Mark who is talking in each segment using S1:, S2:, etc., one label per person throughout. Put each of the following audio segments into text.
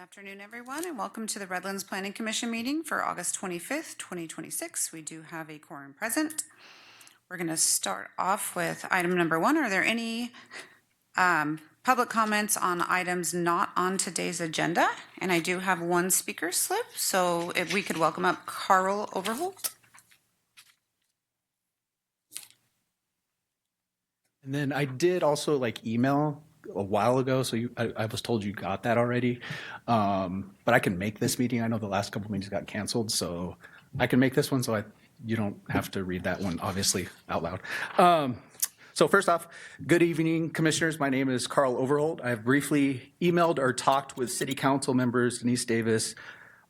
S1: afternoon, everyone, and welcome to the Redlands Planning Commission meeting for August 25th, 2026. We do have a quorum present. We're going to start off with item number 1. Are there any public comments on items not on today's agenda? And I do have one speaker slip, so if we could welcome up Carl Overholt.
S2: And then I did also email a while ago, so I was told you got that already. But I can make this meeting. I know the last couple meetings got canceled, so I can make this one so you don't have to read that one, obviously, out loud. So first off, good evening, commissioners. My name is Carl Overholt. I have briefly emailed or talked with city council members Denise Davis,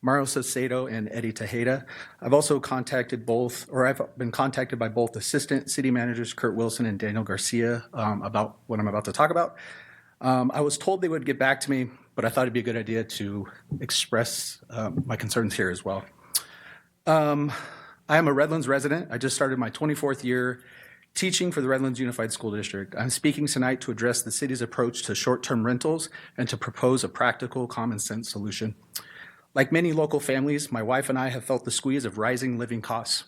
S2: Mario Sacedo, and Eddie Tejeda. I've also I've been contacted by both assistant city managers Kurt Wilson and Daniel Garcia about what I'm about to talk about. I was told they would get back to me, but I thought it'd be a good idea to express my concerns here as well. I am a Redlands resident. I just started my 24th year teaching for the Redlands Unified School District. I'm speaking tonight to address the city's approach to short-term rentals and to propose a practical, common sense solution. Like many local families, my wife and I have felt the squeeze of rising living costs.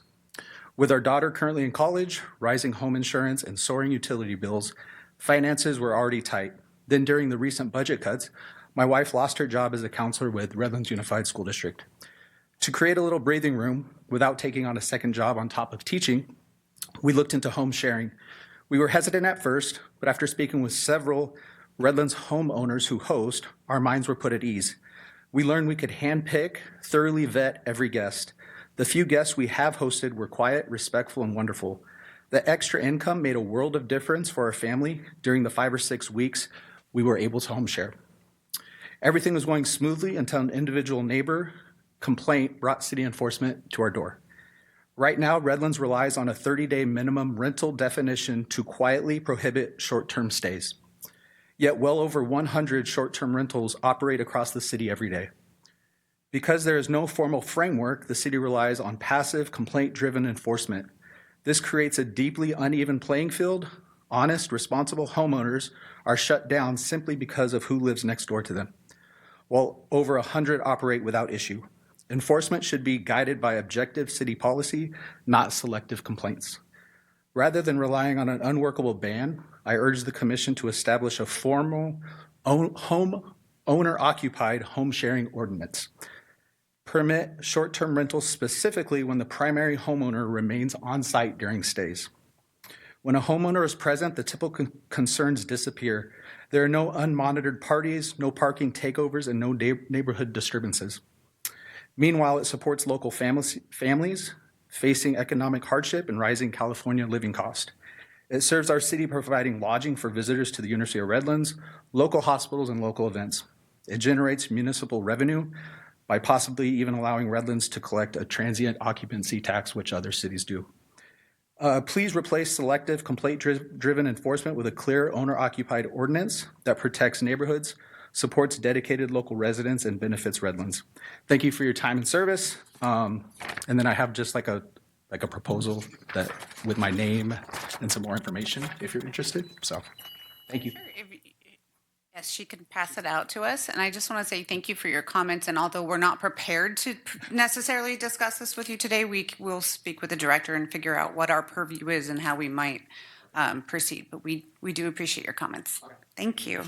S2: With our daughter currently in college, rising home insurance, and soaring utility bills, finances were already tight. Then during the recent budget cuts, my wife lost her job as a counselor with Redlands Unified School District. To create a little breathing room without taking on a second job on top of teaching, we looked into home sharing. We were hesitant at first, but after speaking with several Redlands homeowners who host, our minds were put at ease. We learned we could handpick, thoroughly vet every guest. The few guests we have hosted were quiet, respectful, and wonderful. The extra income made a world of difference for our family during the 5 or 6 weeks we were able to home share. Everything was going smoothly until an individual neighbor complaint brought city enforcement to our door. Right now, Redlands relies on a 30-day minimum rental definition to quietly prohibit short-term stays. Yet well over 100 short-term rentals operate across the city every day. Because there is no formal framework, the city relies on passive, complaint-driven enforcement. This creates a deeply uneven playing field. Honest, responsible homeowners are shut down simply because of who lives next door to them, while over 100 operate without issue. Enforcement should be guided by objective city policy, not selective complaints. Rather than relying on an unworkable ban, I urge the commission to establish a formal owner-occupied home sharing ordinance. Permit short-term rentals specifically when the primary homeowner remains on site during stays. When a homeowner is present, the typical concerns disappear. There are no unmonitored parties, no parking takeovers, and no neighborhood disturbances. Meanwhile, it supports local families facing economic hardship and rising California living cost. It serves our city providing lodging for visitors to the University of Redlands, local hospitals, and local events. It generates municipal revenue by possibly even allowing Redlands to collect a transient occupancy tax, which other cities do. Please replace selective, complaint-driven enforcement with a clear owner-occupied ordinance that protects neighborhoods, supports dedicated local residents, and benefits Redlands. Thank you for your time and service. And then I have just like a proposal that with my name and some more information if you're interested. So, thank you.
S1: Yes, she can pass it out to us. And I just want to say thank you for your comments. And although we're not prepared to necessarily discuss this with you today, we will speak with the director and figure out what our purview is and how we might proceed. But we do appreciate your comments. Thank you.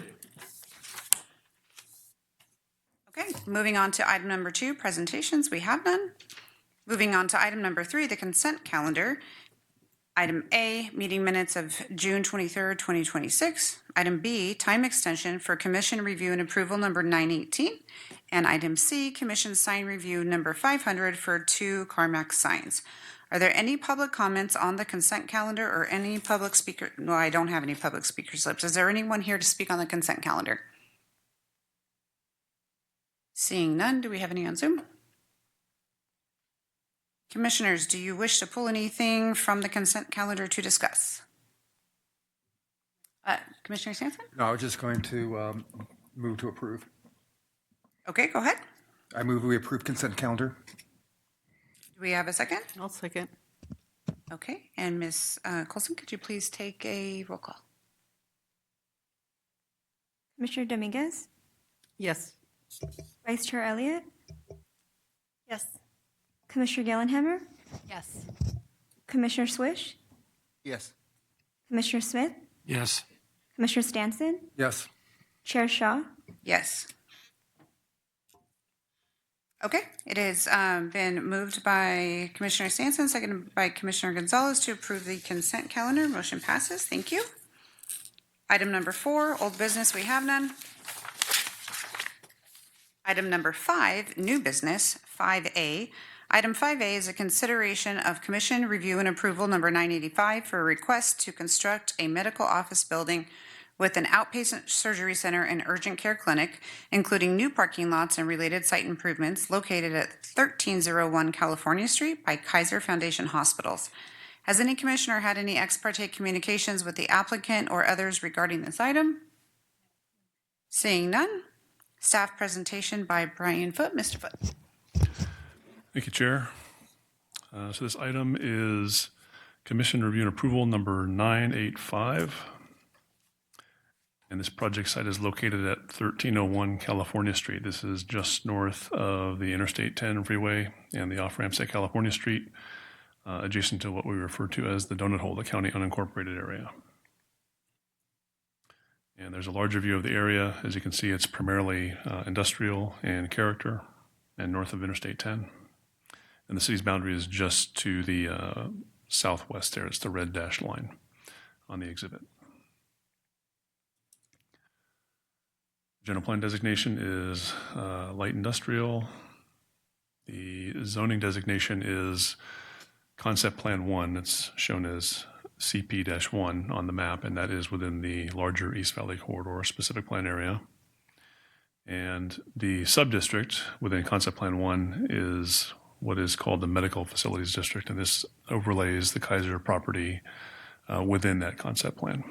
S1: Okay, moving on to item number 2, presentations. We have none. Moving on to item number 3, the consent calendar. Item A, meeting minutes of June 23rd, 2026. Item B, time extension for commission review and approval number 918. And item C, commission sign review number 500 for 2 Carmack signs. Are there any public comments on the consent calendar or any public speaker? No, I don't have any public speaker slips. Is there anyone here to speak on the consent calendar? Seeing none, do we have any on Zoom? Commissioners, do you wish to pull anything from the consent calendar to discuss? Commissioner Sampson?
S3: No, I was just going to move to approve.
S1: Okay, go ahead.
S3: I move we approve consent calendar.
S1: Do we have a second?
S4: I'll second.
S1: Okay, and Ms. Colson, could you please take a roll call?
S5: Commissioner Dominguez,
S4: Yes. Vice Chair Elliott,
S5: Yes.
S4: Commissioner Gellenhammer,
S5: Yes.
S4: Commissioner Swish,
S3: Yes.
S4: Commissioner Smith,
S6: Yes.
S4: Commissioner Stanson,
S3: Yes.
S4: Chair Shaw.
S1: Yes. Okay, it has been moved by Commissioner Sampson, seconded by Commissioner Gonzalez to approve the consent calendar. Motion passes. Thank you. Item number 4, old business, we have none. Item number 5, new business, 5A. Item 5A is a consideration of commission review and approval number 985 for a request to construct a medical office building with an outpatient surgery center and urgent care clinic, including new parking lots and related site improvements located at 1301 California Street by Kaiser Foundation Hospitals. Has any commissioner had any ex parte communications with the applicant or others regarding this item? Seeing none, staff presentation by Brian Foote. Mr. Foote.
S6: Thank you, Chair. So this item is Commission Review and Approval number 985. And this project site is located at 1301 California Street. This is just north of the Interstate 10 freeway and the off-ramps at California Street, adjacent to what we refer to as the Donut Hole, the county unincorporated area. And there's a larger view of the area. As you can see, it's primarily industrial in character and north of Interstate 10. And the city's boundary is just to the southwest there. It's the red dashed line on the exhibit. General plan designation is light industrial. The zoning designation is concept plan 1. It's shown as CP-1 on the map, and that is within the larger East Valley Corridor specific plan area. And the subdistrict within concept plan 1 is what is called the medical facilities district, and this overlays the Kaiser property within that concept plan.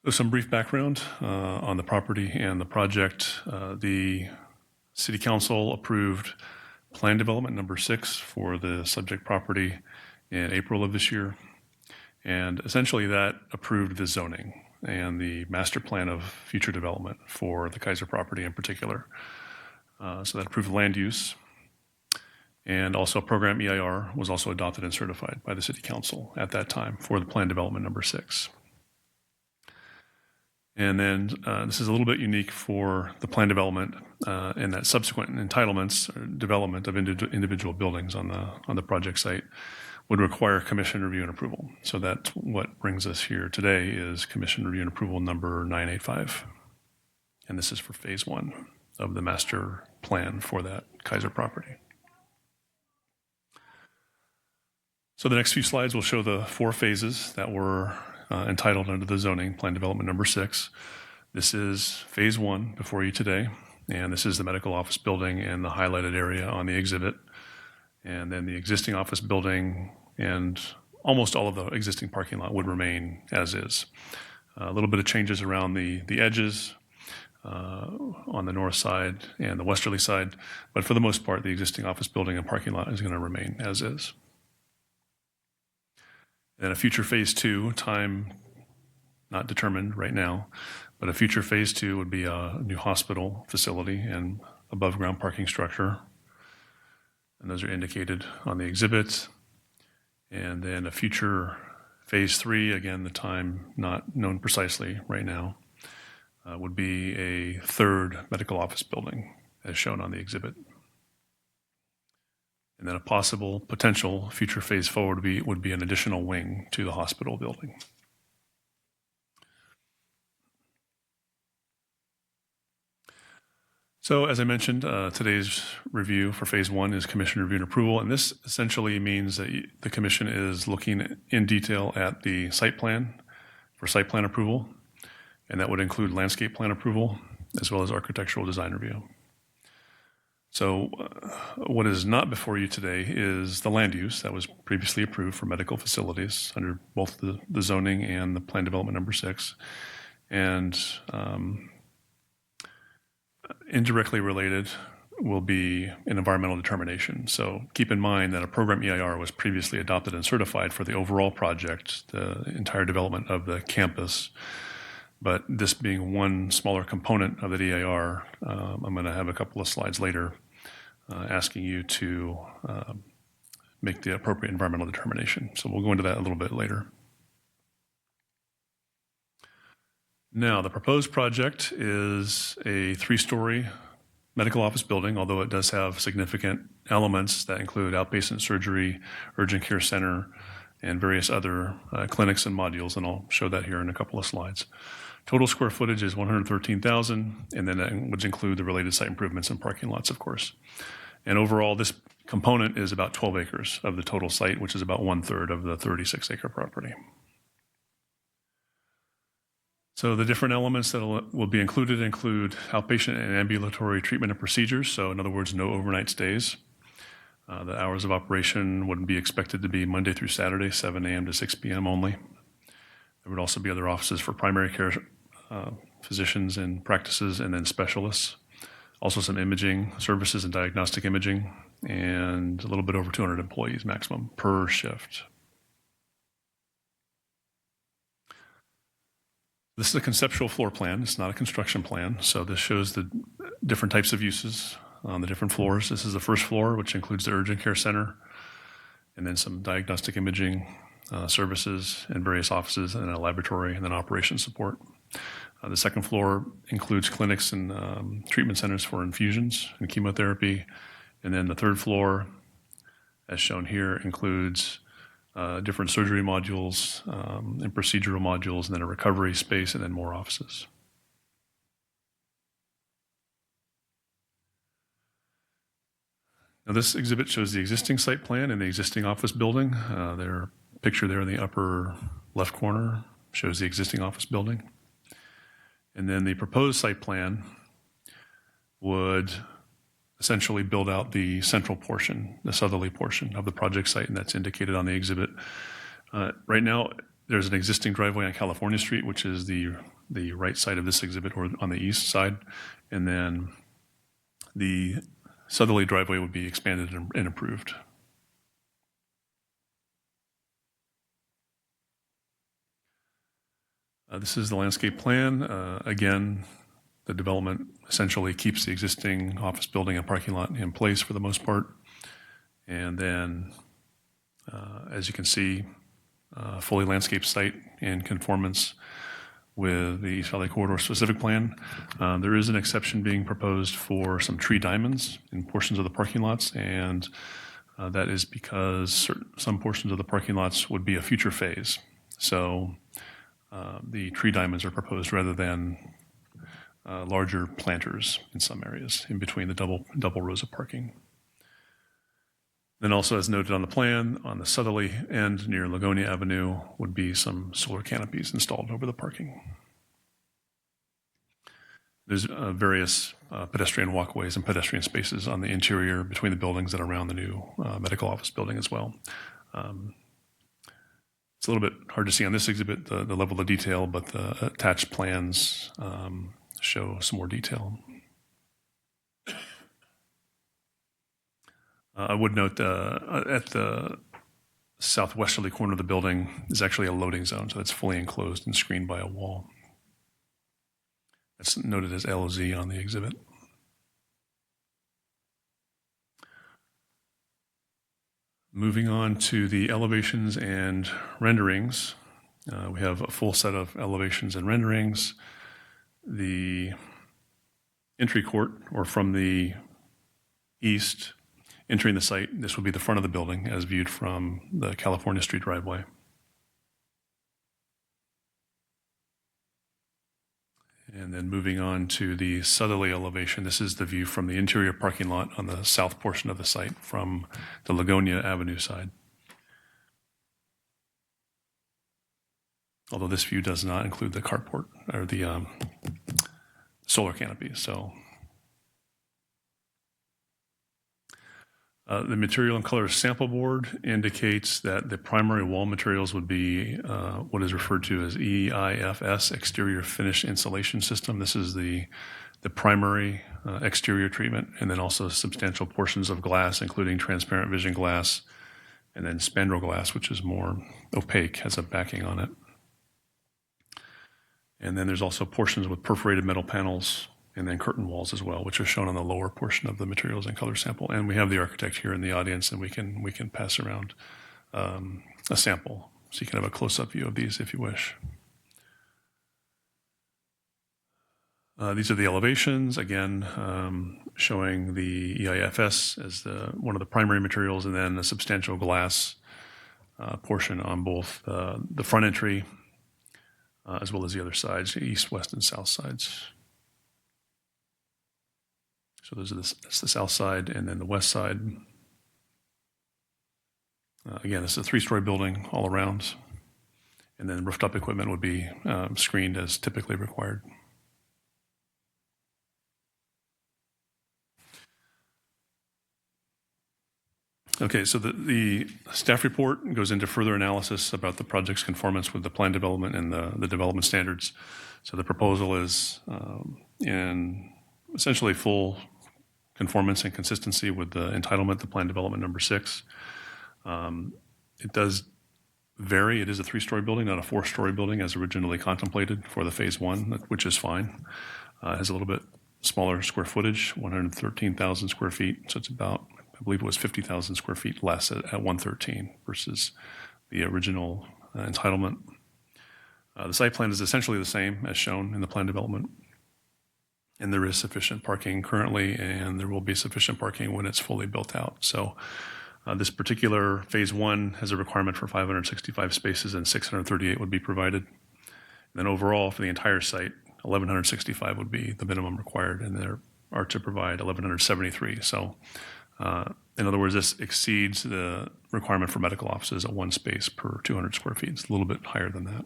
S6: So some brief background on the property and the project. The City Council approved plan development number 6 for the subject property in April of this year. And essentially that approved the zoning and the master plan of future development for the Kaiser property in particular. So that approved land use. And also program EIR was also adopted and certified by the City Council at that time for the plan development number 6. And then this is a little bit unique for the plan development in that subsequent entitlements or development of individual buildings on the project site would require commission review and approval. So that's what brings us here today is commission review and approval number 985. And this is for phase 1 of the master plan for that Kaiser property. So the next few slides will show the 4 phases that were entitled under the zoning plan development number 6. This is phase 1 before you today, and this is the medical office building and the highlighted area on the exhibit. And then the existing office building and almost all of the existing parking lot would remain as is. A little bit of changes around the edges on the north side and the westerly side, but for the most part, the existing office building and parking lot is going to remain as is. And a future phase 2, time not determined right now, but a future phase 2 would be a new hospital facility and above ground parking structure. And those are indicated on the exhibit. And then a future phase 3, again, the time not known precisely right now, would be a 3rd medical office building as shown on the exhibit. And then a possible potential future phase forward would be an additional wing to the hospital building. So as I mentioned, today's review for phase 1 is commission review and approval. And this essentially means that the commission is looking in detail at the site plan for site plan approval. And that would include landscape plan approval as well as architectural design review. So what is not before you today is the land use that was previously approved for medical facilities under both the zoning and the plan development number 6. And indirectly related will be an environmental determination. So keep in mind that a program EIR was previously adopted and certified for the overall project, the entire development of the campus. But this being one smaller component of the DAR, I'm going to have a couple of slides later asking you to make the appropriate environmental determination. So we'll go into that a little bit later. Now, the proposed project is a 3-story medical office building, although it does have significant elements that include outpatient surgery, urgent care center, and various other clinics and modules, and I'll show that here in a couple of slides. Total square footage is 113,000, and then that would include the related site improvements and parking lots, of course. And overall, this component is about 12 acres of the total site, which is about 1/3 of the 36-acre property. So the different elements that will be included include outpatient and ambulatory treatment and procedures. So in other words, no overnight stays. The hours of operation would be expected to be Monday through Saturday, 7 a.m. to 6 p.m. only. There would also be other offices for primary care physicians and practices, and then specialists. Also some imaging services and diagnostic imaging, and a little bit over 200 employees maximum per shift. This is a conceptual floor plan. It's not a construction plan. So this shows the different types of uses on the different floors. This is the first floor, which includes the urgent care center, and then some diagnostic imaging services and various offices and a laboratory, and then operation support. The second floor includes clinics and treatment centers for infusions and chemotherapy. And then the third floor, as shown here, includes different surgery modules and procedural modules, and then a recovery space, and then more offices. Now this exhibit shows the existing site plan and the existing office building. Their picture there in the upper left corner shows the existing office building. And then the proposed site plan would essentially build out the central portion, the southerly portion of the project site, and that's indicated on the exhibit. Right now, there's an existing driveway on California Street, which is the right side of this exhibit, or on the east side. And then the southerly driveway would be expanded and improved. This is the landscape plan. Again, the development essentially keeps the existing office building and parking lot in place for the most part. And then, as you can see, fully landscaped site in conformance with the East Valley Corridor specific plan. There is an exception being proposed for some tree diamonds in portions of the parking lots, and that is because some portions of the parking lots would be a future phase. So the tree diamonds are proposed rather than larger planters in some areas in between the double rows of parking. Then also, as noted on the plan, on the southerly end near Lagonia Avenue would be some solar canopies installed over the parking. There's various pedestrian walkways and pedestrian spaces on the interior between the buildings and around the new medical office building as well. It's a little bit hard to see on this exhibit, the level of detail, but the attached plans show some more detail. I would note at the southwesterly corner of the building is actually a loading zone, so that's fully enclosed and screened by a wall. That's noted as LOZ on the exhibit. Moving on to the elevations and renderings. We have a full set of elevations and renderings. The entry court, or from the east, entering the site, this would be the front of the building as viewed from the California Street driveway. And then moving on to the southerly elevation, this is the view from the interior parking lot on the south portion of the site from the Lagonia Avenue side. Although this view does not include the carport or the solar canopy. So the material and color sample board indicates that the primary wall materials would be what is referred to as EIFS, exterior finish insulation system. This is the primary exterior treatment, and then also substantial portions of glass, including transparent vision glass, and then spandrel glass, which is more opaque, has a backing on it. And then there's also portions with perforated metal panels and then curtain walls as well, which are shown on the lower portion of the materials and color sample. And we have the architect here in the audience, and we can pass around a sample, so you can have a close-up view of these if you wish. These are the elevations, again, showing the EIFS as one of the primary materials, and then a substantial glass portion on both the front entry as well as the other sides, east, west, and south sides. So that's the south side, and then the west side. Again, this is a 3-story building all around, and then rooftop equipment would be screened as typically required. Okay, so the staff report goes into further analysis about the project's conformance with the plan development and the development standards. So the proposal is in essentially full conformance and consistency with the entitlement, the plan development number 6. It does vary. It is a 3-story building, not a 4-story building as originally contemplated for the phase 1, which is fine. It has a little bit smaller square footage, 113,000 square feet. So it's about, I believe it was 50,000 square feet less at 113 versus the original entitlement. The site plan is essentially the same as shown in the plan development. And there is sufficient parking currently, and there will be sufficient parking when it's fully built out. So this particular phase 1 has a requirement for 565 spaces, and 638 would be provided. And then overall for the entire site, 1,165 would be the minimum required, and there are to provide 1,173. So in other words, this exceeds the requirement for medical offices at 1 space per 200 square feet. It's a little bit higher than that.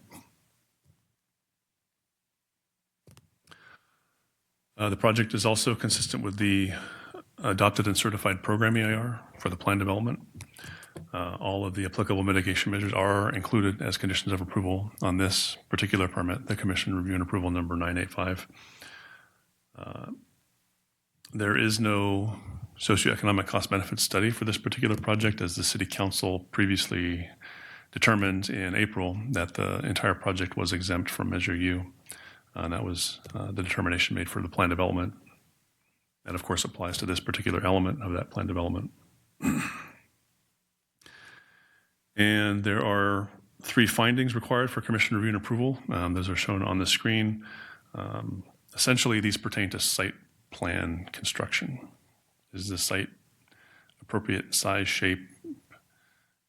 S6: The project is also consistent with the adopted and certified program EIR for the plan development. All of the applicable mitigation measures are included as conditions of approval on this particular permit, the Commission Review and Approval number 985. There is no socioeconomic cost-benefit study for this particular project, as the City Council previously determined in April that the entire project was exempt from Measure U. And that was the determination made for the plan development. That, of course, applies to this particular element of that plan development. And there are 3 findings required for Commission review and approval. Those are shown on the screen. Essentially, these pertain to site plan construction. Is the site appropriate size, shape,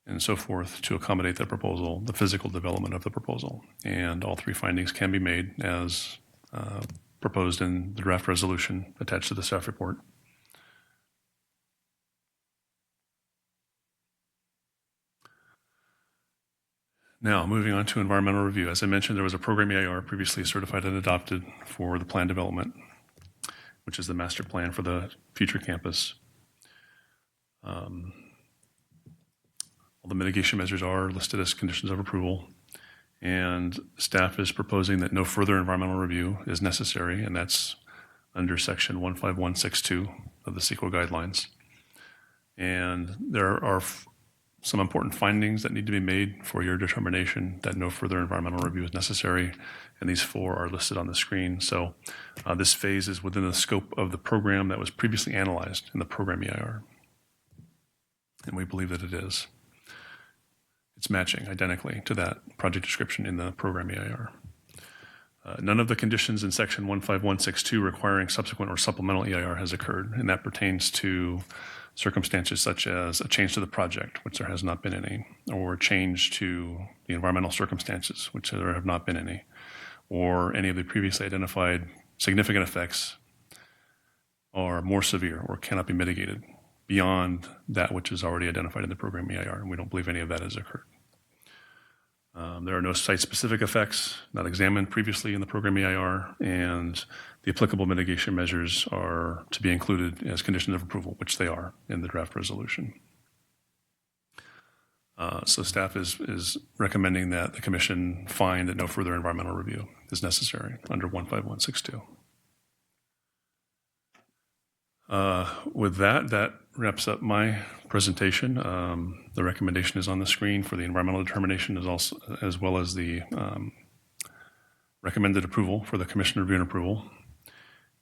S6: and so forth to accommodate the proposal, the physical development of the proposal? And all 3 findings can be made as proposed in the draft resolution attached to the staff report. Now, moving on to environmental review. As I mentioned, there was a program EIR previously certified and adopted for the plan development, which is the master plan for the future campus. All the mitigation measures are listed as conditions of approval, and staff is proposing that no further environmental review is necessary, and that's under section 15162 of the CEQA guidelines. And there are some important findings that need to be made for your determination that no further environmental review is necessary, and these 4 are listed on the screen. So this phase is within the scope of the program that was previously analyzed in the program EIR, and we believe that it is. It's matching identically to that project description in the program EIR. None of the conditions in section 15162 requiring subsequent or supplemental EIR has occurred, and that pertains to circumstances such as a change to the project, which there has not been any, or a change to the environmental circumstances, which there have not been any, or any of the previously identified significant effects are more severe or cannot be mitigated beyond that which is already identified in the program EIR, and we don't believe any of that has occurred. There are no site-specific effects not examined previously in the program EIR, and the applicable mitigation measures are to be included as conditions of approval, which they are in the draft resolution. So staff is recommending that the Commission find that no further environmental review is necessary under 15162. With that wraps up my presentation. The recommendation is on the screen for the environmental determination, as well as the recommended approval for the commission review and approval.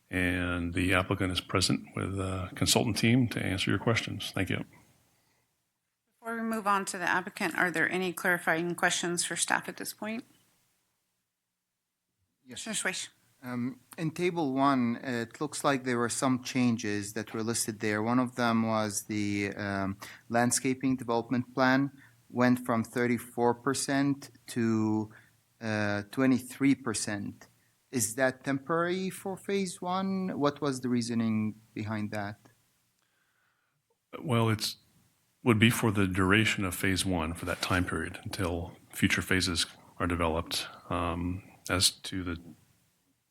S6: And the applicant is present with a consultant team to answer your questions. Thank you.
S1: Before we move on to the applicant, are there any clarifying questions for staff at this point?
S7: Yes.
S1: Commissioner Swish.
S7: In Table 1, it looks like there were some changes that were listed there. One of them was the landscaping development plan went from 34% to 23%. Is that temporary for Phase 1? What was the reasoning behind that?
S6: Well, it's would be for the duration of phase 1 for that time period until future phases are developed. As to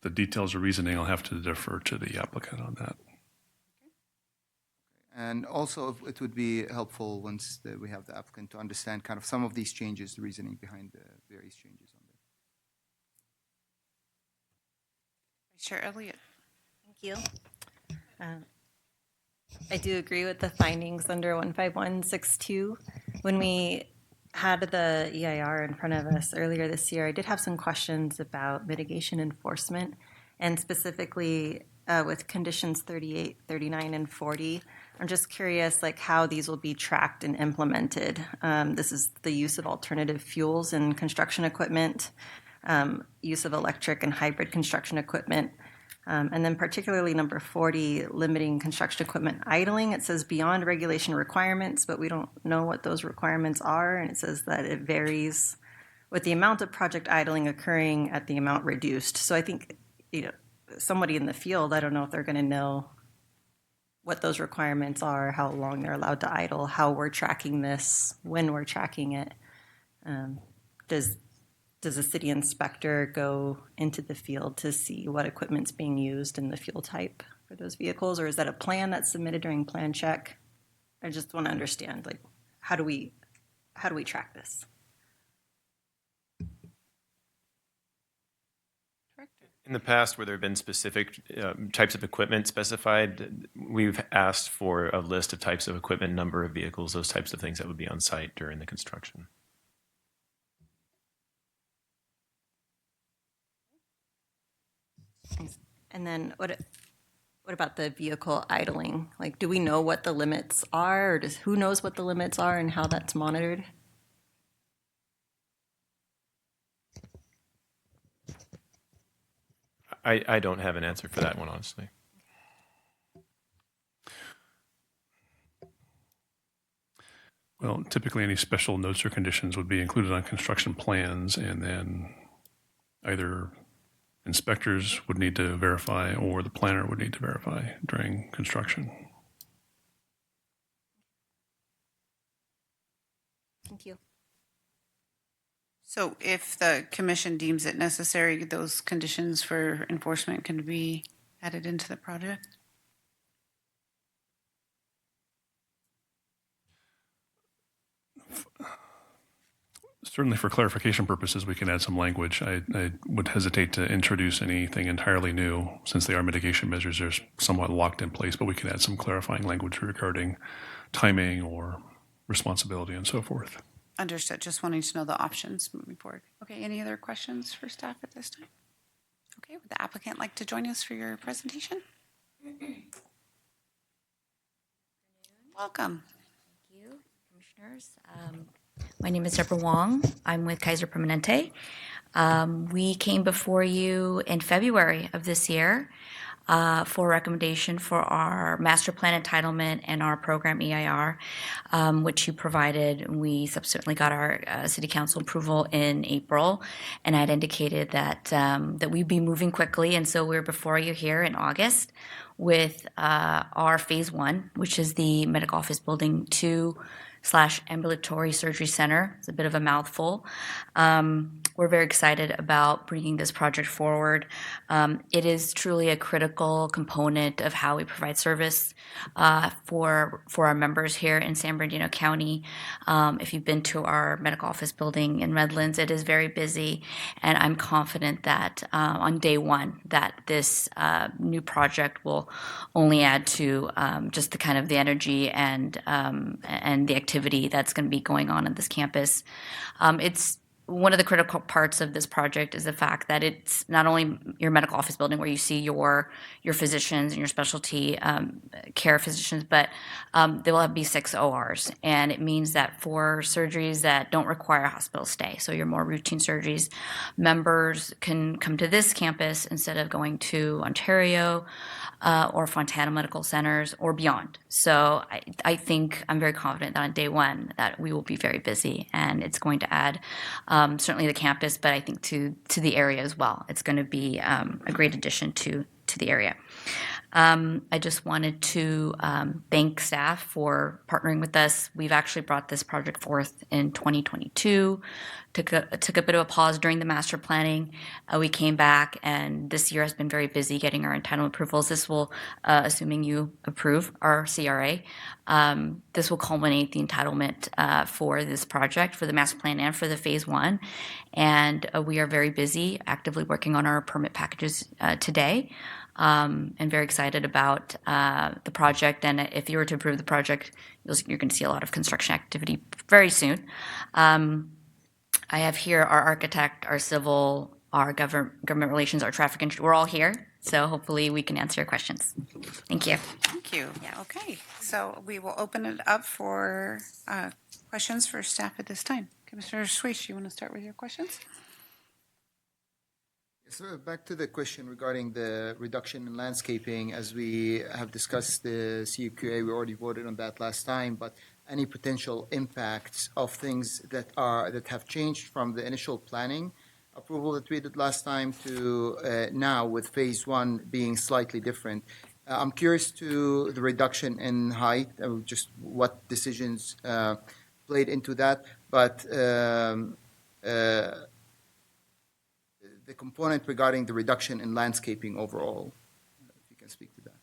S6: the details of reasoning, I'll have to defer to the applicant on that.
S7: And also, it would be helpful once we have the applicant to understand kind of some of these changes, the reasoning behind the various changes on there.
S1: Chair Elliott.
S5: Thank you. I do agree with the findings under 15162. When we had the EIR in front of us earlier this year, I did have some questions about mitigation enforcement, and specifically with conditions 38, 39, and 40. I'm just curious, like, how these will be tracked and implemented. This is the use of alternative fuels in construction equipment, use of electric and hybrid construction equipment, and then particularly number 40, limiting construction equipment idling. It says beyond regulation requirements, but we don't know what those requirements are, and it says that it varies with the amount of project idling occurring at the amount reduced. So I think, somebody in the field, I don't know if they're going to know what those requirements are, how long they're allowed to idle, how we're tracking this, when we're tracking it. Does a city inspector go into the field to see what equipment's being used and the fuel type for those vehicles, or is that a plan that's submitted during plan check? I just want to understand, like, how do we track this?
S8: In the past, where there have been specific types of equipment specified, we've asked for a list of types of equipment, number of vehicles, those types of things that would be on site during the construction.
S5: And then what about the vehicle idling? Like, do we know what the limits are, or who knows what the limits are and how that's monitored?
S8: I don't have an answer for that one, honestly.
S6: Well, typically any special notes or conditions would be included on construction plans, and then either inspectors would need to verify or the planner would need to verify during construction.
S5: Thank you.
S1: So if the commission deems it necessary, those conditions for enforcement can be added into the project?
S6: Certainly for clarification purposes, we can add some language. I would hesitate to introduce anything entirely new since they are mitigation measures. They're somewhat locked in place, but we can add some clarifying language regarding timing or responsibility and so forth.
S1: Understood. Just wanting to know the options moving forward. Okay, any other questions for staff at this time? Okay, would the applicant like to join us for your presentation? Welcome.
S9: Thank you, commissioners. My name is Deborah Wong. I'm with Kaiser Permanente. We came before you in February of this year for recommendation for our master plan entitlement and our program EIR, which you provided. We subsequently got our city council approval in April, and I had indicated that we'd be moving quickly, and so we're before you here in August with our phase 1, which is the medical office building 2/ambulatory surgery center. It's a bit of a mouthful. We're very excited about bringing this project forward. It is truly a critical component of how we provide service for our members here in San Bernardino County. If you've been to our medical office building in Redlands, it is very busy, and I'm confident that on day one that this new project will only add to just the kind of the energy and the activity that's going to be going on this campus. one of the critical parts of this project is the fact that it's not only your medical office building where you see your physicians and your specialty care physicians, but there will be 6 ORs. And it means that for surgeries that don't require a hospital stay, so your more routine surgeries, members can come to this campus instead of going to Ontario or Fontana Medical Centers or beyond. So I think I'm very confident that on day one that we will be very busy, and it's going to add certainly the campus, but I think to the area as well. It's going to be a great addition to the area. I just wanted to thank staff for partnering with us. We've actually brought this project forth in 2022. Took a bit of a pause during the master planning. We came back, and this year has been very busy getting our entitlement approvals. This will, assuming you approve our CRA, this will culminate the entitlement for this project, for the master plan and for the phase 1. And we are very busy, actively working on our permit packages today. And very excited about the project. And if you were to approve the project, you're going to see a lot of construction activity very soon. I have here our architect, our civil, our government relations, our traffic engineer. We're all here, so hopefully we can answer your questions. Thank you.
S1: Thank you. Yeah, okay. So we will open it up for questions for staff at this time. Commissioner Swish, you want to start with your questions?
S7: So back to the question regarding the reduction in landscaping, as we have discussed the CUQA, we already voted on that last time, but any potential impacts of things that have changed from the initial planning approval that we did last time to now with phase 1 being slightly different. I'm curious to the reduction in height, just what decisions played into that, but the component regarding the reduction in landscaping overall, if you can speak to that.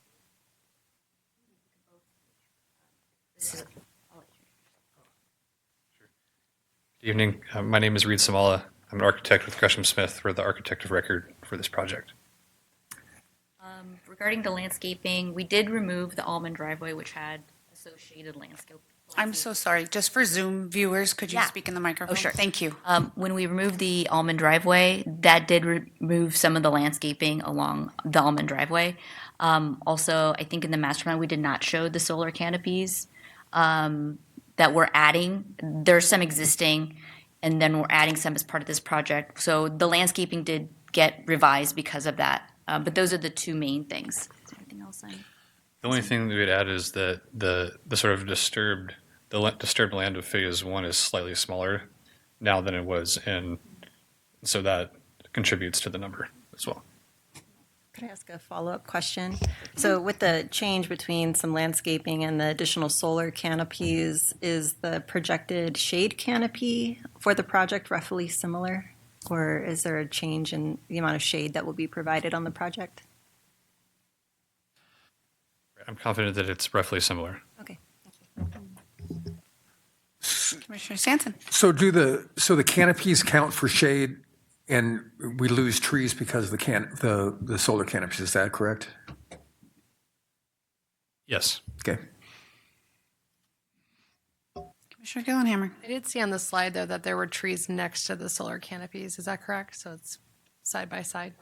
S10: Good evening. My name is Reed Samala. I'm an architect with Gresham Smith. We're the architect of record for this project.
S9: Regarding the landscaping, we did remove the almond driveway, which had associated landscape.
S1: I'm so sorry. Just for Zoom viewers, could you
S9: Yeah.
S1: speak in the microphone?
S9: Oh, sure.
S1: Thank you.
S9: When we removed the almond driveway, that did remove some of the landscaping along the almond driveway. Also, I think in the master plan, we did not show the solar canopies that we're adding. There's some existing, and then we're adding some as part of this project. So the landscaping did get revised because of that. But those are the two main things. Is there anything else?
S10: The only thing we would add is that the sort of disturbed land of phase 1 is slightly smaller now than it was in, so that contributes to the number as well.
S5: Could I ask a follow-up question? So with the change between some landscaping and the additional solar canopies, is the projected shade canopy for the project roughly similar? Or is there a change in the amount of shade that will be provided on the project?
S10: I'm confident that it's roughly similar.
S5: Okay.
S1: Commissioner Stanton.
S3: So the canopies count for shade, and we lose trees because of the solar canopies, is that correct?
S10: Yes.
S3: Okay.
S1: Commissioner Gillenhammer.
S11: I did see on the slide, though, that there were trees next to the solar canopies. Is that correct? So it's side by side?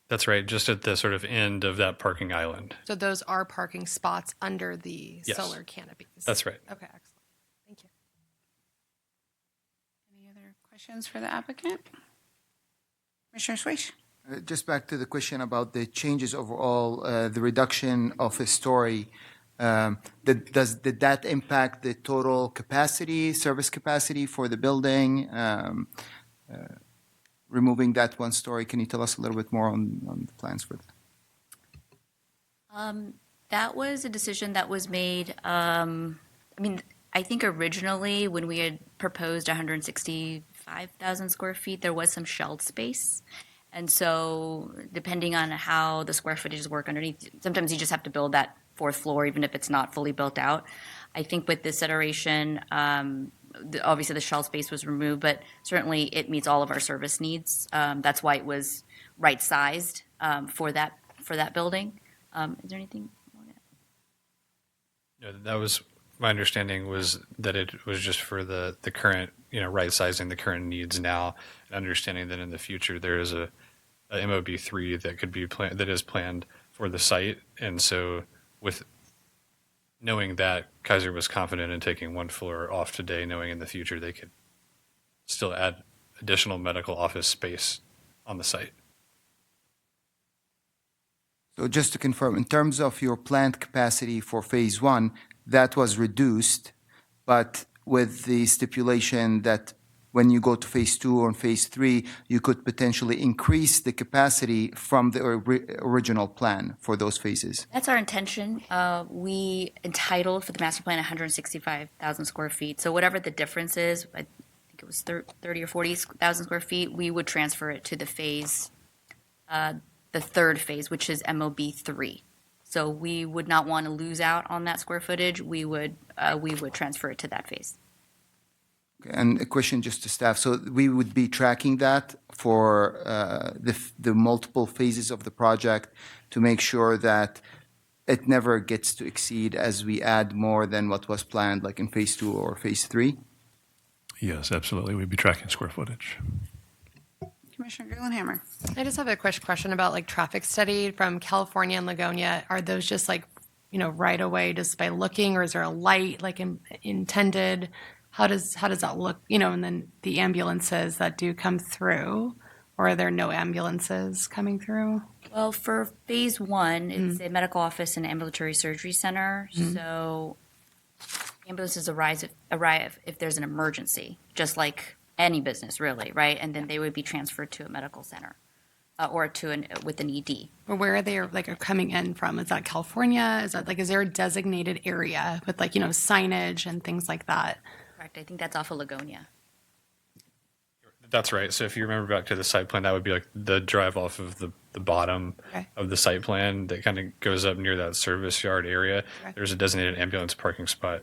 S10: That's right, just at the sort of end of that parking island.
S11: So those are parking spots under the
S10: Yes.
S11: solar canopies?
S10: That's right.
S11: Okay, excellent. Thank you.
S1: Any other questions for the applicant? Commissioner Swish.
S7: Just back to the question about the changes overall, the reduction of a story. Did that impact the total capacity, service capacity for the building? Removing that 1 story, can you tell us a little bit more on the plans for that?
S9: That was a decision that was made. I think originally when we had proposed 165,000 square feet, there was some shelled space. And so depending on how the square footages work underneath, sometimes you just have to build that 4th floor, even if it's not fully built out. I think with this iteration, obviously the shell space was removed, but certainly it meets all of our service needs. That's why it was right-sized for that building. Is there anything more?
S10: No, that was my understanding was that it was just for the current, right sizing the current needs now, and understanding that in the future there is a MOB3 that could be that is planned for the site. And so with knowing that, Kaiser was confident in taking one floor off today, knowing in the future they could still add additional medical office space on the site.
S7: So just to confirm, in terms of your plant capacity for phase one, that was reduced, but with the stipulation that when you go to phase two or phase three, you could potentially increase the capacity from the original plan for those phases.
S9: That's our intention. We entitled for the master plan 165,000 square feet. So whatever the difference is, I think it was 30 or 40,000 square feet, we would transfer it to the phase, the third phase, which is MOB 3. So we would not want to lose out on that square footage. We would transfer it to that phase.
S7: Okay, and a question just to staff. So we would be tracking that for the multiple phases of the project to make sure that it never gets to exceed as we add more than what was planned, like in phase two or phase three?
S6: Yes, absolutely. We'd be tracking square footage.
S1: Commissioner Grillenhammer.
S11: I just have a quick question about like traffic study from California and Ligonia. Are those just like, right away just by looking, or is there a light like intended? How does that look? And then the ambulances that do come through, or are there no ambulances coming through?
S9: Well, for phase one, it's a medical office and ambulatory surgery center. So ambulances arrive if there's an emergency, just like any business, really, right? And then they would be transferred to a medical center or with an ED.
S11: Or where are they are coming in from? Is that California? Is there a designated area with signage and things like that?
S9: Correct. I think that's off of Ligonia.
S10: That's right. So if you remember back to the site plan, that would be like the drive off of the bottom of the site plan that kind of goes up near that service yard area.
S11: Okay.
S10: There's a designated ambulance parking spot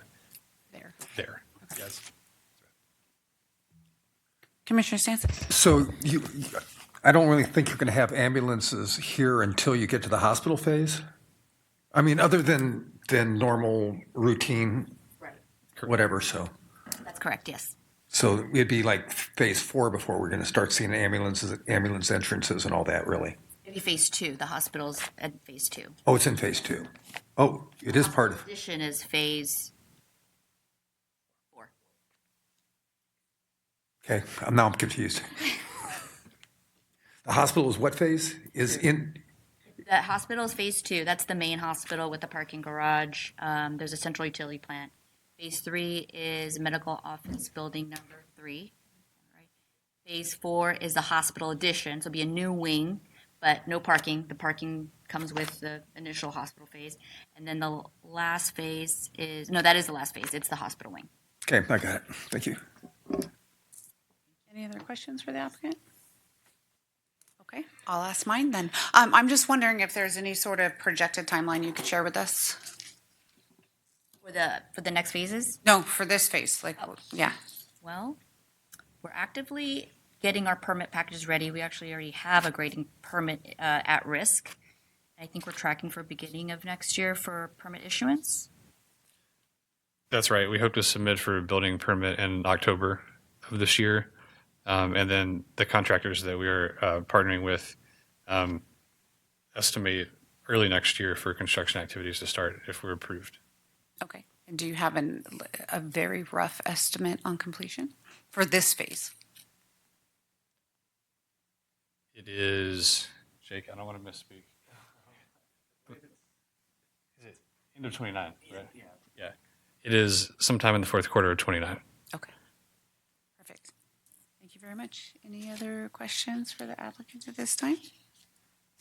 S11: There.
S10: there. Yes.
S1: Commissioner Stanton.
S3: So I don't really think you're going to have ambulances here until you get to the hospital phase? I mean, other than normal routine, whatever, so.
S9: That's correct, yes.
S3: So it'd be like phase 4 before we're going to start seeing ambulance entrances and all that, really?
S9: It'd be phase 2. The hospital's at phase 2.
S3: Oh, it's in phase 2. Oh, it is part of,
S9: Addition is phase 4.
S3: okay, now I'm confused. The hospital is what phase? Is in,
S9: The hospital is phase 2. That's the main hospital with the parking garage. There's a central utility plant. Phase 3 is medical office building number 3. Right. Phase 4 is the hospital addition, so it'll be a new wing, but no parking. The parking comes with the initial hospital phase. And then the last phase that is the last phase. It's the hospital wing.
S3: okay, I got it. Thank you.
S1: Any other questions for the applicant? Okay, I'll ask mine then. I'm just wondering if there's any sort of projected timeline you could share with us?
S9: For the next phases?
S1: No, for this phase, yeah.
S9: Well, we're actively getting our permit packages ready. We actually already have a grading permit at risk. I think we're tracking for beginning of next year for permit issuance.
S10: That's right. We hope to submit for a building permit in October of this year. And then the contractors that we are partnering with estimate early next year for construction activities to start if we're approved.
S1: Okay, and do you have a very rough estimate on completion for this phase?
S10: It is, Jake, I don't want to misspeak. Is it end of 29, right? Yeah. It is sometime in the fourth quarter of 29.
S1: Okay, perfect. Thank you very much. Any other questions for the applicant at this time?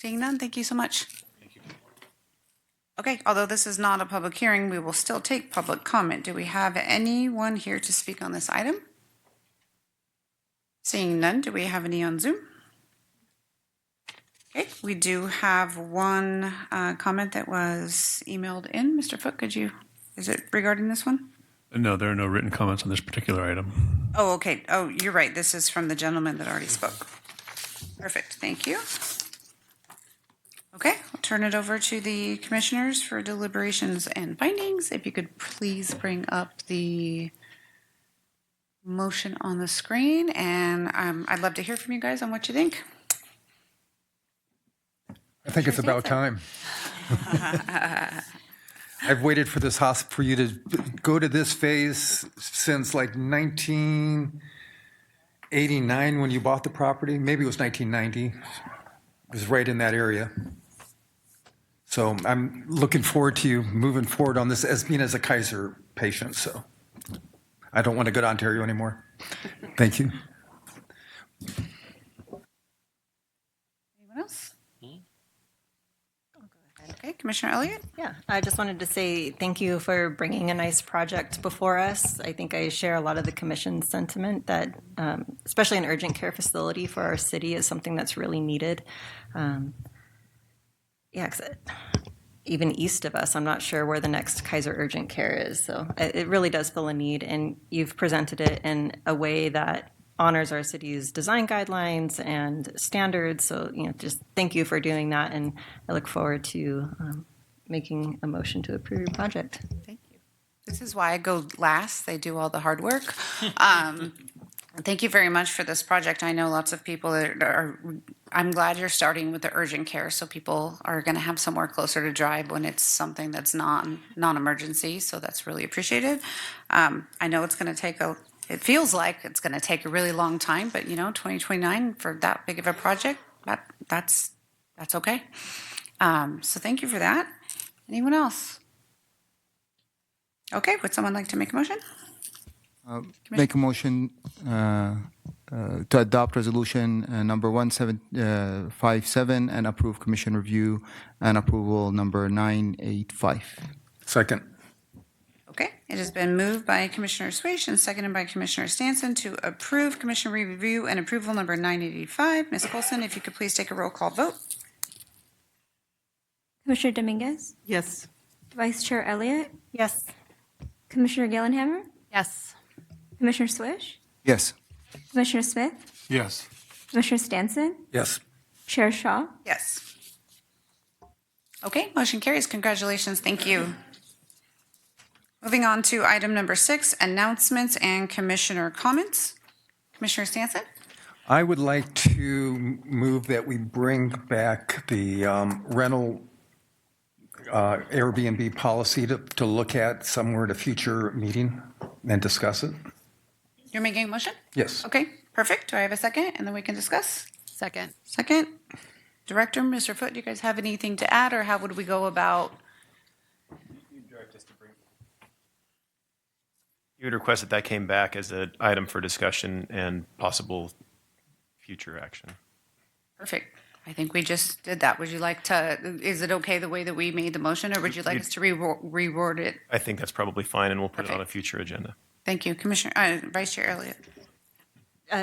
S1: Seeing none, thank you so much.
S10: Thank you.
S1: Okay, although this is not a public hearing, we will still take public comment. Do we have anyone here to speak on this item? Seeing none, do we have any on Zoom? Okay, we do have one comment that was emailed in. Mr. Foote, is it regarding this one?
S6: No, there are no written comments on this particular item.
S1: Oh, okay. Oh, you're right. This is from the gentleman that already spoke. Perfect. Thank you. Okay, I'll turn it over to the commissioners for deliberations and findings. If you could please bring up the motion on the screen, and I'd love to hear from you guys on what you think.
S3: I think it's about time. I've waited for this for you to go to this phase since like 1989 when you bought the property. Maybe it was 1990. It was right in that area. So I'm looking forward to you moving forward on this as being as a Kaiser patient. So I don't want to go to Ontario anymore. Thank you.
S1: Anyone else? Okay, Commissioner Elliott?
S5: Yeah, I just wanted to say thank you for bringing a nice project before us. I think I share a lot of the commission's sentiment that, especially an urgent care facility for our city, is something that's really needed. Yeah, 'cause even east of us, I'm not sure where the next Kaiser Urgent Care is. So it really does fill a need, and you've presented it in a way that honors our city's design guidelines and standards. So, just thank you for doing that, and I look forward to making a motion to approve your project.
S1: Thank you. This is why I go last. They do all the hard work. Thank you very much for this project. I know lots of people I'm glad you're starting with the urgent care, so people are going to have somewhere closer to drive when it's something that's non-emergency, so that's really appreciated. I know it's going to take it feels like it's going to take a really long time, but 2029 for that big of a project, that's okay. So thank you for that. Anyone else? Okay, would someone like to make a motion?
S7: Make a motion to adopt resolution number 1757 and approve commission review and approval number 985.
S3: Second.
S1: Okay, it has been moved by Commissioner Swish and seconded by Commissioner Stanson to approve commission review and approval number 985. Ms. Colson, if you could please take a roll call vote.
S4: Commissioner Dominguez?
S11: Yes.
S4: Vice Chair Elliott?
S5: Yes.
S4: Commissioner Gillenhammer?
S11: Yes.
S4: Commissioner Swish?
S7: Yes.
S4: Commissioner Smith?
S3: Yes.
S4: Commissioner Stanson?
S3: Yes.
S4: Chair Shaw?
S1: Yes. Okay, motion carries. Congratulations. Thank you. Moving on to item number 6, announcements and commissioner comments. Commissioner Stanson?
S3: I would like to move that we bring back the rental Airbnb policy to look at somewhere at a future meeting and discuss it.
S1: You're making a motion?
S3: Yes.
S1: Okay, perfect. Do I have a second? And then we can discuss.
S11: Second.
S1: Second. Director, Mr. Foote, do you guys have anything to add, or how would we go about?
S8: You would request that came back as an item for discussion and possible future action.
S1: Perfect. I think we just did that. Would you like to, is it okay the way that we made the motion, or would you like us to reword it?
S8: I think that's probably fine, and we'll put it on a
S1: Perfect.
S8: future agenda.
S1: Thank you. Vice Chair Elliott.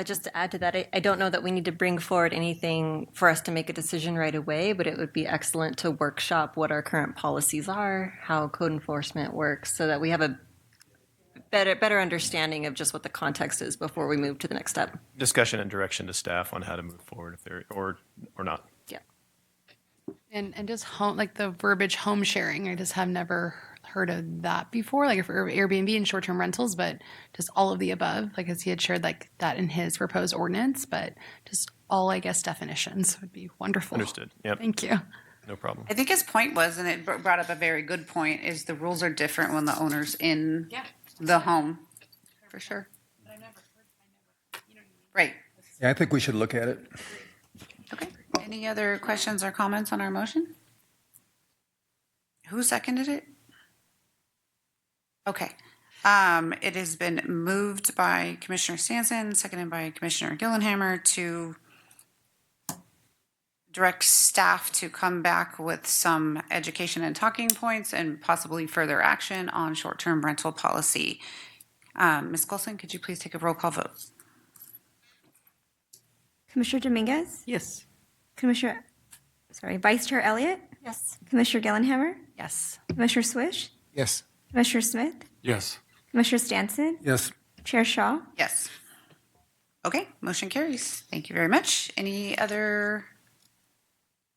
S5: Just to add to that, I don't know that we need to bring forward anything for us to make a decision right away, but it would be excellent to workshop what our current policies are, how code enforcement works, so that we have a better understanding of just what the context is before we move to the next step.
S8: Discussion and direction to staff on how to move forward if they're or not.
S5: Yeah.
S11: And just home, like the verbiage home sharing, I just have never heard of that before, like for Airbnb and short-term rentals, but just all of the above, like as he had shared like that in his proposed ordinance, but just all, I guess, definitions would be wonderful.
S8: Understood. Yep.
S11: Thank you.
S8: No problem.
S1: I think his point was, and it brought up a very good point, is the rules are different when the owner's in the home, for sure. Right.
S3: Yeah, I think we should look at it.
S1: Okay. Any other questions or comments on our motion? Who seconded it? Okay. It has been moved by Commissioner Stanson, seconded by Commissioner Gillenhammer to direct staff to come back with some education and talking points and possibly further action on short-term rental policy. Ms. Colson, could you please take a roll call vote?
S4: Commissioner Dominguez?
S11: Yes.
S4: Vice Chair Elliott?
S5: Yes.
S4: Commissioner Gillenhammer?
S11: Yes.
S4: Commissioner Swish?
S7: Yes.
S4: Commissioner Smith?
S3: Yes.
S4: Commissioner Stanson?
S3: Yes.
S4: Chair Shaw?
S1: Yes. Okay, motion carries. Thank you very much. Any other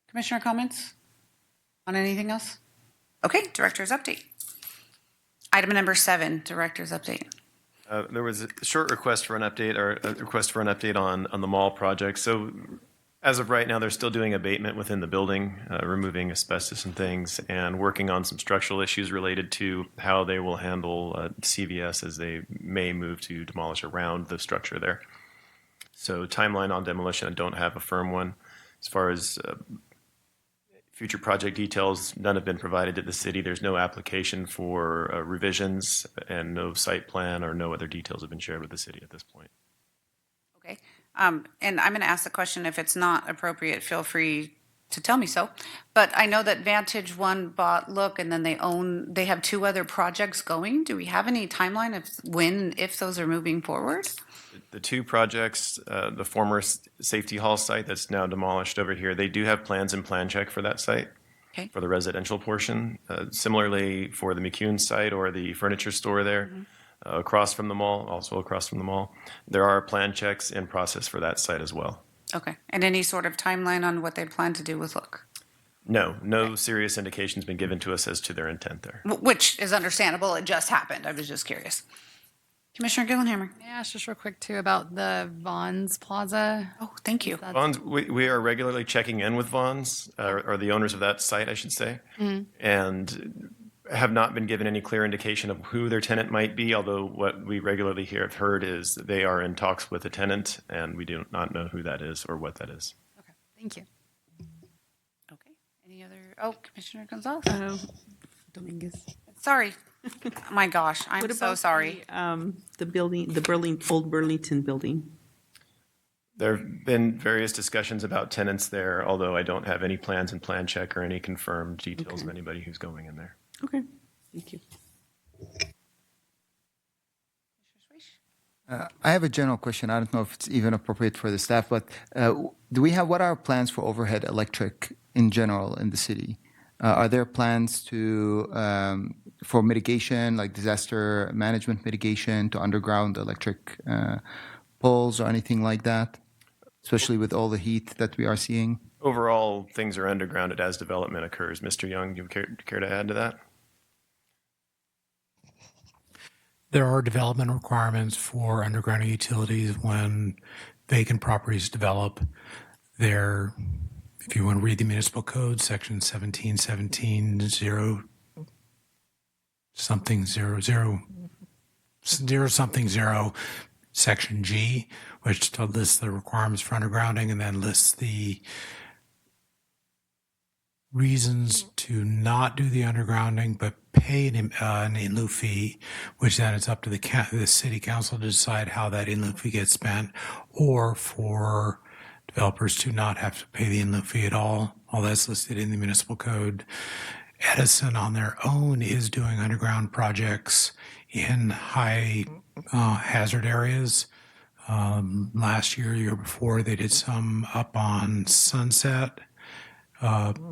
S1: commissioner comments? On anything else? Okay, director's update. Item number 7, director's update.
S8: There was a short request for an update, or a request for an update on the mall project. So as of right now, they're still doing abatement within the building, removing asbestos and things, and working on some structural issues related to how they will handle CVS as they may move to demolish around the structure there. So timeline on demolition, I don't have a firm one. As far as future project details, none have been provided to the city. There's no application for revisions, and no site plan or no other details have been shared with the city at this point.
S1: Okay. And I'm going to ask the question. If it's not appropriate, feel free to tell me so. But I know that Vantage One bought Look, and then they have 2 other projects going. Do we have any timeline of when, if those are moving forward?
S8: The 2 projects, the former Safety Hall site that's now demolished over here, they do have plans and plan check for that site,
S1: Okay.
S8: for the residential portion. Similarly, for the McCune site or the furniture store there, across from the mall, also across from the mall, there are plan checks in process for that site as well.
S1: Okay. And any sort of timeline on what they plan to do with Look?
S8: No serious indications been given to us as to their intent there.
S1: Which is understandable. It just happened. I was just curious. Commissioner Gillenhammer.
S11: May I ask just real quick too about the Vaughn's Plaza?
S1: Oh, thank you.
S8: Vaughn's, we are regularly checking in with Vaughn's, or the owners of that site, I should say, and have not been given any clear indication of who their tenant might be, although what we regularly have heard is that they are in talks with a tenant, and we do not know who that is or what that is.
S11: Okay, thank you.
S1: Okay. Any other? Oh, Commissioner Gonzalez.
S12: Dominguez.
S1: Sorry. My gosh, I'm
S12: What
S1: so
S12: about
S1: sorry.
S12: the building, old Burlington building?
S8: There have been various discussions about tenants there, although I don't have any plans and plan check or any confirmed details of anybody who's going in there.
S12: Okay, thank you.
S7: I have a general question. I don't know if it's even appropriate for the staff, but what are our plans for overhead electric in general in the city? Are there plans for mitigation, like disaster management mitigation, to underground electric poles or anything like that, especially with all the heat that we are seeing?
S8: Overall, things are undergrounded as development occurs. Mr. Young, do you care to add to that?
S13: There are development requirements for underground utilities when vacant properties develop. There, if you want to read the municipal code, section 1717 something 0, section G, which lists the requirements for undergrounding and then lists the reasons to not do the undergrounding but pay an in lieu fee, which then it's up to the city council to decide how that in lieu fee gets spent, or for developers to not have to pay the in lieu fee at all. All that's listed in the municipal code. Edison on their own is doing underground projects in high hazard areas. Last year before, they did some up on Sunset,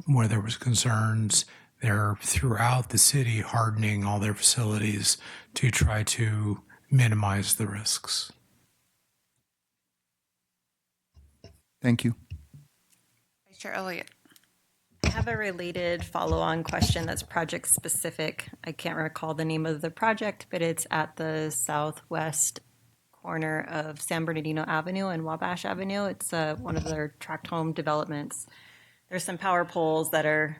S13: where there was concerns. They're throughout the city hardening all their facilities to try to minimize the risks.
S7: Thank you.
S1: Vice Chair Elliott.
S5: I have a related follow-on question that's project specific. I can't recall the name of the project, but it's at the southwest corner of San Bernardino Avenue and Wabash Avenue. It's one of their tract home developments. There's some power poles that are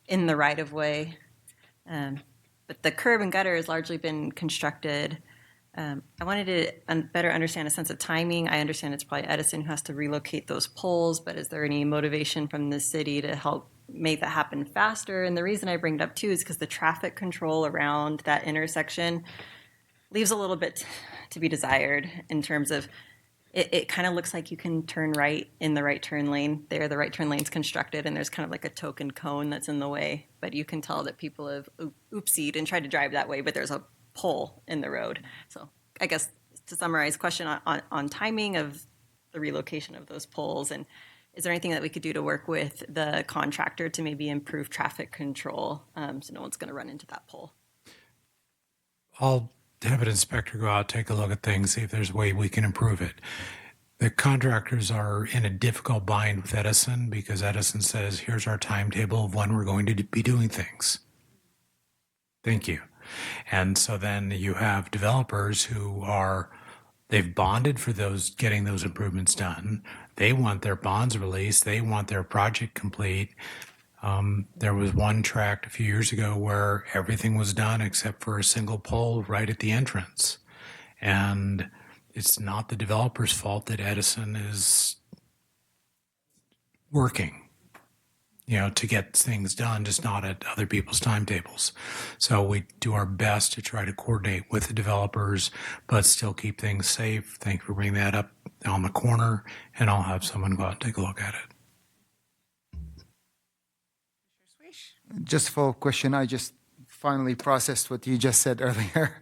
S5: in the right of way, but the curb and gutter has largely been constructed. I wanted to better understand a sense of timing. I understand it's probably Edison who has to relocate those poles, but is there any motivation from the city to help make that happen faster? And the reason I bring it up too is because the traffic control around that intersection leaves a little bit to be desired in terms of it kind of looks like you can turn right in the right turn lane. There, the right turn lane's constructed, and there's kind of like a token cone that's in the way. But you can tell that people have oopsied and tried to drive that way, but there's a pole in the road. So I guess to summarize, question on timing of the relocation of those poles, and is there anything that we could do to work with the contractor to maybe improve traffic control so no one's going to run into that pole?
S13: I'll have an inspector go out, take a look at things, see if there's a way we can improve it. The contractors are in a difficult bind with Edison because Edison says, here's our timetable of when we're going to be doing things. Thank you. And so then you have developers who are, they've bonded for those, getting those improvements done. They want their bonds released. They want their project complete. There was one tract a few years ago where everything was done except for a single pole right at the entrance. And it's not the developer's fault that Edison is working, to get things done, just not at other people's timetables. So we do our best to try to coordinate with the developers, but still keep things safe. Thank you for bringing that up on the corner, and I'll have someone go out and take a look at it.
S7: Just for a question, I just finally processed what you just said earlier.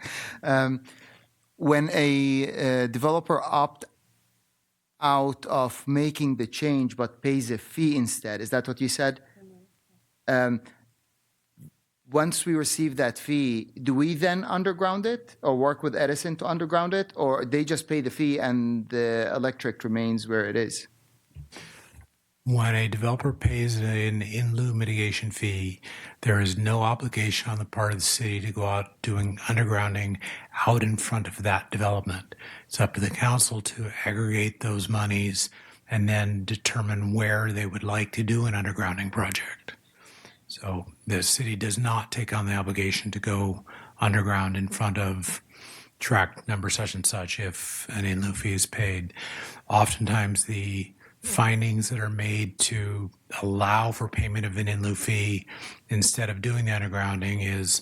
S7: When a developer opt out of making the change but pays a fee instead, is that what you said? Once we receive that fee, do we then underground it or work with Edison to underground it, or they just pay the fee and the electric remains where it is?
S13: When a developer pays an in lieu mitigation fee, there is no obligation on the part of the city to go out doing undergrounding out in front of that development. It's up to the council to aggregate those monies and then determine where they would like to do an undergrounding project. So the city does not take on the obligation to go underground in front of tract number such and such if an in lieu fee is paid. Oftentimes the findings that are made to allow for payment of an in lieu fee instead of doing the undergrounding is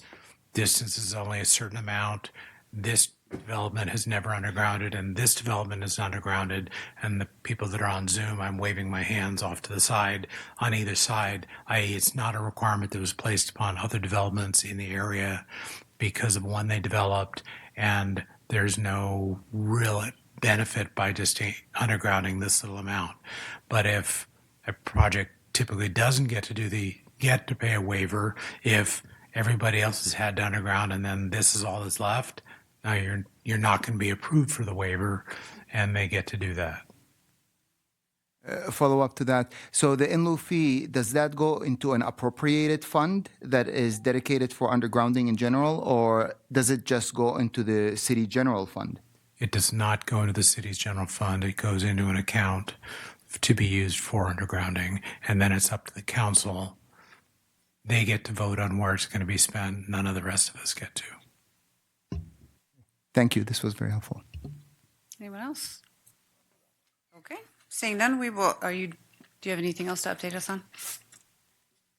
S13: distance is only a certain amount, this development has never undergrounded, and this development is undergrounded, and the people that are on Zoom, I'm waving my hands off to the side on either side, i.e. it's not a requirement that was placed upon other developments in the area because of when they developed, and there's no real benefit by just undergrounding this little amount. But if a project typically doesn't get to pay a waiver, if everybody else has had to underground and then this is all that's left, now you're not going to be approved for the waiver, and they get to do that.
S7: Follow up to that. So the in lieu fee, does that go into an appropriated fund that is dedicated for undergrounding in general, or does it just go into the city general fund?
S13: It does not go into the city's general fund. It goes into an account to be used for undergrounding, and then it's up to the council. They get to vote on where it's going to be spent. None of the rest of us get to.
S7: Thank you. This was very helpful.
S1: Anyone else? Okay. Seeing none, we will. Do you have anything else to update us on?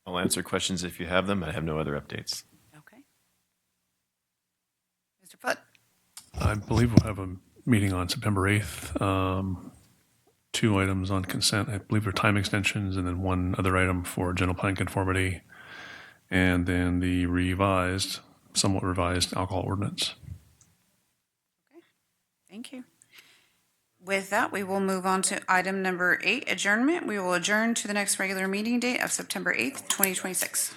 S8: I'll answer questions if you have them. I have no other updates.
S1: Okay. Mr. Foote.
S6: I believe we'll have a meeting on September 8th. 2 items on consent. I believe they're time extensions, and then 1 other item for general plan conformity, and then the somewhat revised alcohol ordinance.
S1: Okay. Thank you. With that, we will move on to item number 8, adjournment. We will adjourn to the next regular meeting date of September 8th, 2026.